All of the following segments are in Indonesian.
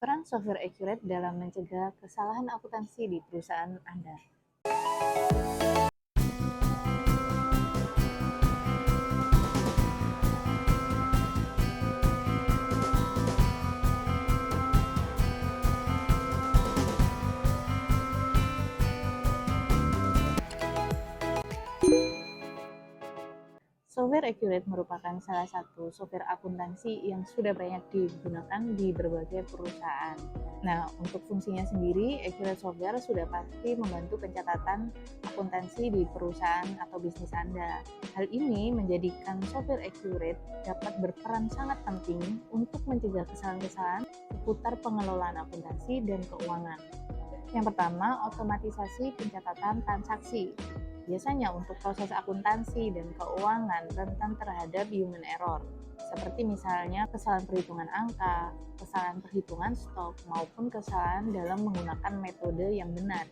Peran software Accurate dalam mencegah kesalahan akuntansi di perusahaan Anda. Software Accurate merupakan salah satu software akuntansi yang sudah banyak digunakan di berbagai perusahaan. Nah, untuk fungsinya sendiri, Accurate Software sudah pasti membantu pencatatan akuntansi di perusahaan atau bisnis Anda. Hal ini menjadikan software Accurate dapat berperan sangat penting untuk mencegah kesalahan-kesalahan seputar pengelolaan akuntansi dan keuangan. Yang pertama, otomatisasi pencatatan transaksi. Biasanya untuk proses akuntansi dan keuangan rentan terhadap human error, seperti misalnya kesalahan perhitungan angka, kesalahan perhitungan stok, maupun kesalahan dalam menggunakan metode yang benar.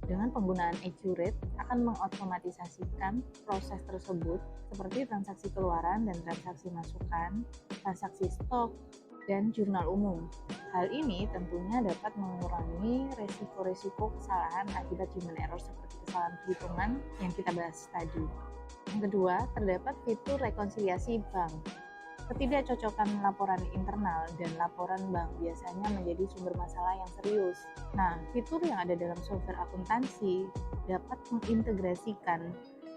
Dengan penggunaan Accurate akan mengotomatisasikan proses tersebut seperti transaksi keluaran dan transaksi masukan, transaksi stok, dan jurnal umum. Hal ini tentunya dapat mengurangi resiko-resiko kesalahan akibat human error seperti kesalahan perhitungan yang kita bahas tadi. Yang kedua, terdapat fitur rekonsiliasi bank. Ketidakcocokan laporan internal dan laporan bank biasanya menjadi sumber masalah yang serius. Nah, fitur yang ada dalam software akuntansi dapat mengintegrasikan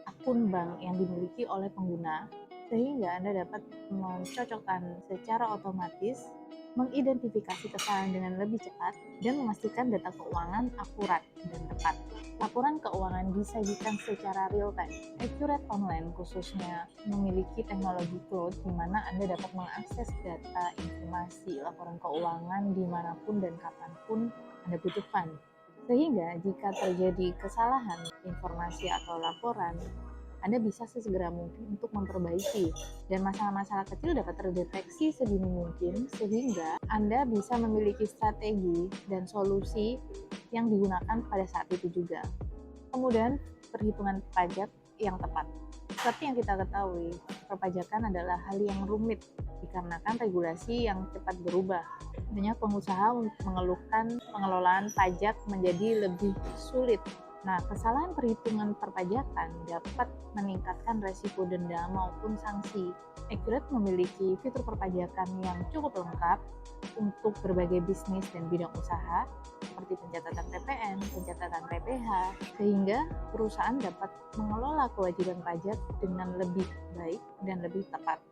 akun bank yang dimiliki oleh pengguna sehingga Anda dapat mencocokkan secara otomatis, mengidentifikasi kesalahan dengan lebih cepat, dan memastikan data keuangan akurat dan tepat. Laporan keuangan disajikan secara real-time. Accurate Online khususnya memiliki teknologi cloud di mana Anda dapat mengakses data informasi laporan keuangan dimanapun dan kapanpun Anda butuhkan. Sehingga jika terjadi kesalahan informasi atau laporan, Anda bisa sesegera mungkin untuk memperbaiki, dan masalah-masalah kecil dapat terdeteksi sedini mungkin sehingga Anda bisa memiliki strategi dan solusi yang digunakan pada saat itu juga. Kemudian, perhitungan pajak yang tepat. Seperti yang kita ketahui, perpajakan adalah hal yang rumit dikarenakan regulasi yang cepat berubah. Banyak pengusaha mengeluhkan pengelolaan pajak menjadi lebih sulit. Nah, kesalahan perhitungan perpajakan dapat meningkatkan resiko denda maupun sanksi. Accurate memiliki fitur perpajakan yang cukup lengkap untuk berbagai bisnis dan bidang usaha, seperti pencatatan PPN, pencatatan PPh, sehingga perusahaan dapat mengelola kewajiban pajak dengan lebih baik dan lebih tepat.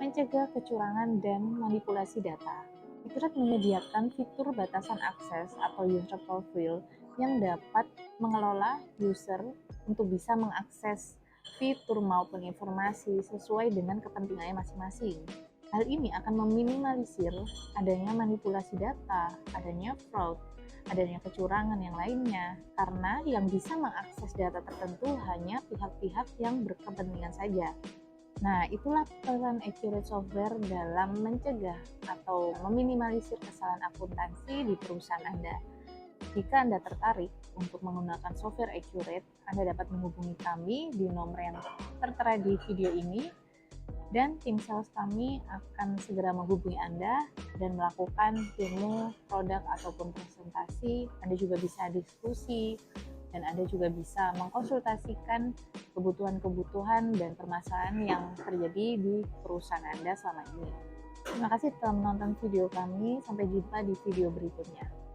Mencegah kecurangan dan manipulasi data. Accurate menyediakan fitur batasan akses atau user profile yang dapat mengelola user untuk bisa mengakses fitur maupun informasi sesuai dengan kepentingannya masing-masing. Hal ini akan meminimalisir adanya manipulasi data, adanya fraud, adanya kecurangan yang lainnya, karena yang bisa mengakses data tertentu hanya pihak-pihak yang berkepentingan saja. Nah, itulah peran Accurate Software dalam mencegah atau meminimalisir kesalahan akuntansi di perusahaan Anda. Jika Anda tertarik untuk menggunakan software Accurate, Anda dapat menghubungi kami di nomor yang tertera di video ini, dan tim sales kami akan segera menghubungi Anda dan melakukan demo produk ataupun presentasi. Anda juga bisa diskusi, dan Anda juga bisa mengkonsultasikan kebutuhan-kebutuhan dan permasalahan yang terjadi di perusahaan Anda selama ini. Terima kasih telah menonton video kami. Sampai jumpa di video berikutnya.